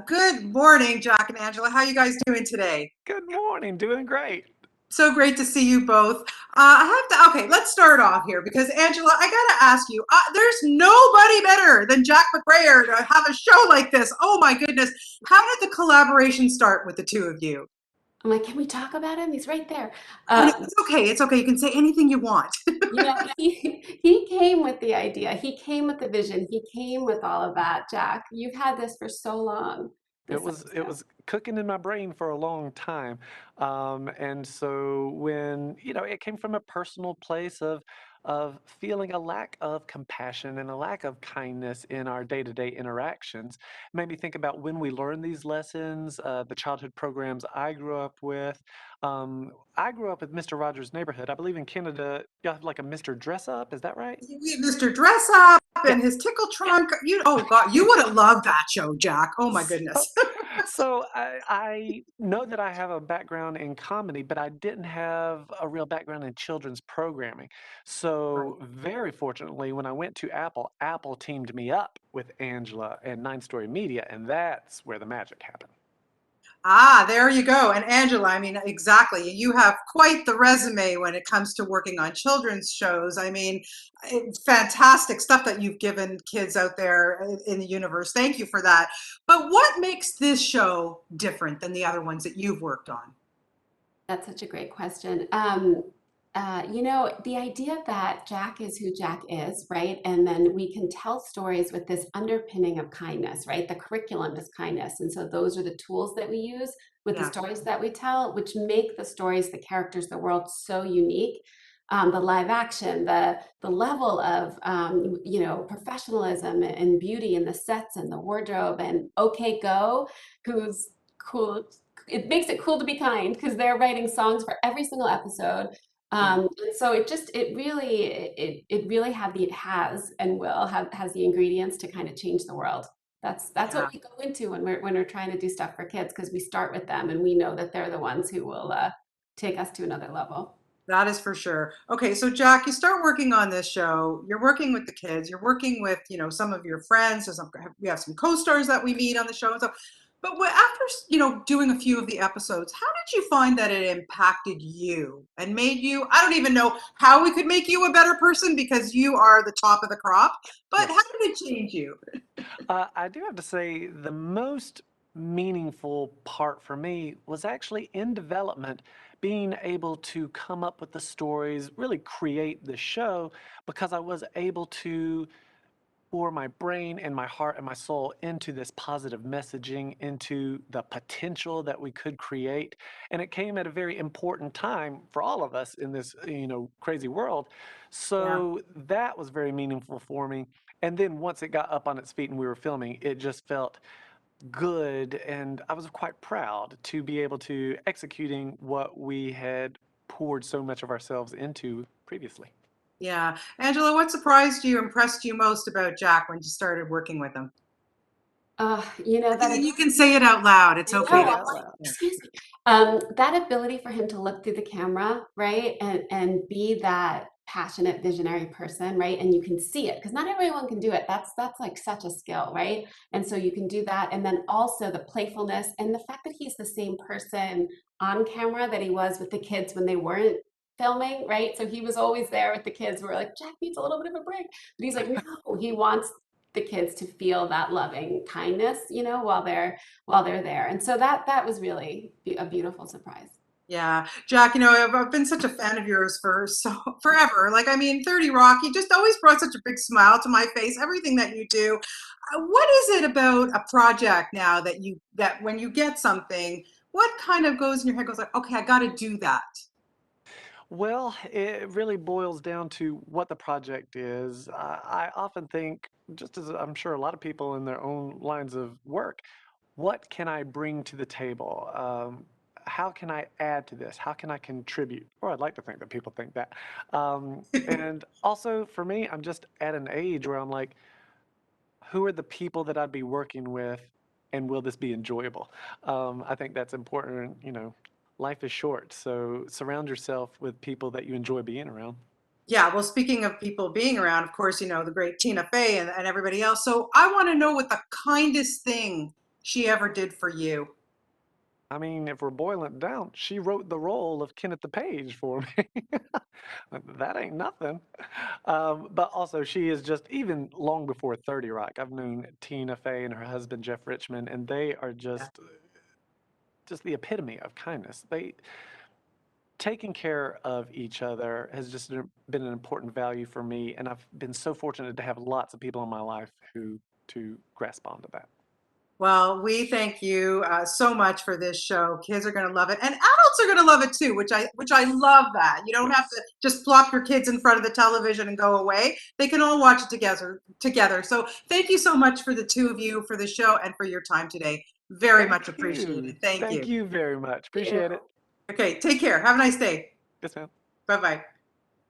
Good morning, Jack and Angela. How are you guys doing today? Good morning. Doing great. So great to see you both. Okay, let's start off here because Angela, I gotta ask you, there's nobody better than Jack Mcbrayer to have a show like this. Oh my goodness. How did the collaboration start with the two of you? I'm like, can we talk about him? He's right there. Oh, no, Um, it's okay. It's okay. You can say anything you want. he came with the idea. He came with the vision. He came with all of that. Jack, you've had this for so long. It This was it idea. was cooking in my brain for a long time, and so when it came from a personal place of feeling a lack of compassion and a lack of kindness in our day-to-day interactions, made me think about when we learn these lessons, the childhood programs I grew up with. I grew up with Mr. Rogers' Neighborhood. I believe in Canada, you have like a Mr. Dress Up. Is that right? Mr. Dress Up Yeah. and his tickle trunk. Oh God, you would have loved that show, Jack. Oh my So, goodness. so I know that I have a background in comedy, but I didn't have a real background in children's programming. Right. So very fortunately, when I went to Apple, Apple teamed me up with Angela and Nine Story Media, and that's where the magic happened. There you go. And Angela, I mean, exactly. You have quite the resume when it comes to working on children's shows. I mean, it's fantastic stuff that you've given kids out there in the universe. Thank you for that. But what makes this show different than the other ones that you've worked on? That's such a great question. The idea that Jack is who Jack is, right? And then we can tell stories with this underpinning of kindness, right? The curriculum is kindness. And so those are the tools that we use with the Yeah, stories that we tell, which make the stories, the characters, the world so unique. The live action, the level of professionalism and beauty in the sets and the wardrobe and OK Go, who's cool, it makes it cool to be kind because they're writing songs for every single episode. yeah, And so it really has and will have has the ingredients to kind of change the world. That's what yeah. we go into when we're trying to do stuff for kids because we start with them and we know that they're the ones who will take us to another level. That is for sure. Okay, so Jack, you start working on this show. You're working with the kids. You're working with, some of your friends. We have some co-stars that we meet on the show and stuff. But after, doing a few of the episodes, how did you find that it impacted you and made you? I don't even know how we could make you a better person because you are the top of the crop. But how Yes. did it change you? I do have to say the most meaningful part for me was actually in development, being able to come up with the stories, really create the show, because I was able to pour my brain and my heart and my soul into this positive messaging, into the potential that we could create. And it came at a very important time for all of us in this, crazy world. Yeah. So that was very meaningful for me. And then once it got up on its feet and we were filming, it just felt good. And I was quite proud to be able to executing what we had poured so much of ourselves into previously. Yeah. Angela, what surprised you, impressed you most about Jack when you started working with him? That You can say it out loud. It's I okay. know. Say I'm out like, loud. excuse me. That ability for him to look through the camera, right, and be that passionate, visionary person, right, and you can see it because not everyone can do it. That's like such a skill, right? And so you can do that, and then also the playfulness and the fact that he's the same person on camera that he was with the kids when they weren't filming, right? So he was always there with the kids. We're like, Jack needs a little bit of a break, but he's like, no, he wants the kids to feel that loving kindness, while they're there. And so that was really a beautiful surprise. Yeah, Jack, I've been such a fan of yours for so forever. Like, I mean, 30 Rock, you just always brought such a big smile to my face, everything that you do. What is it about a project now that when you get something, what kind of goes in your head goes like, okay, I got to do that. Well, it really boils down to what the project is. I often think, just as I'm sure a lot of people in their own lines of work, what can I bring to the table? How can I add to this? How can I contribute? Or I'd like to think that people think that. And also for me, I'm just at an age where I'm like, who are the people that I'd be working with, and will this be enjoyable? I think that's important. Life is short, so surround yourself with people that you enjoy being around. Yeah, well, speaking of people being around, of course, the great Tina Fey and everybody else. So I want to know what the kindest thing she ever did for you? I mean, if we're boiling it down, she wrote the role of Kenneth the Page for me. That ain't nothing. But also, she is just even long before 30 Rock. I've known Tina Fey and her husband Jeff Richmond, and they are Yeah. just the epitome of kindness. They taking care of each other has just been an important value for me, and I've been so fortunate to have lots of people in my life who to grasp onto that. Well, we thank you so much for this show. Kids are going to love it, and adults are going to love it too. Which I love that you don't have Yes. to just plop your kids in front of the television and go away. They can all watch it together. So thank you so much for the two of you for the show and for your time today. Very much Thank appreciated. you. Thank Thank you. you very much. Appreciate it. Okay, take care. Have a nice day. Yes, ma'am. Bye bye.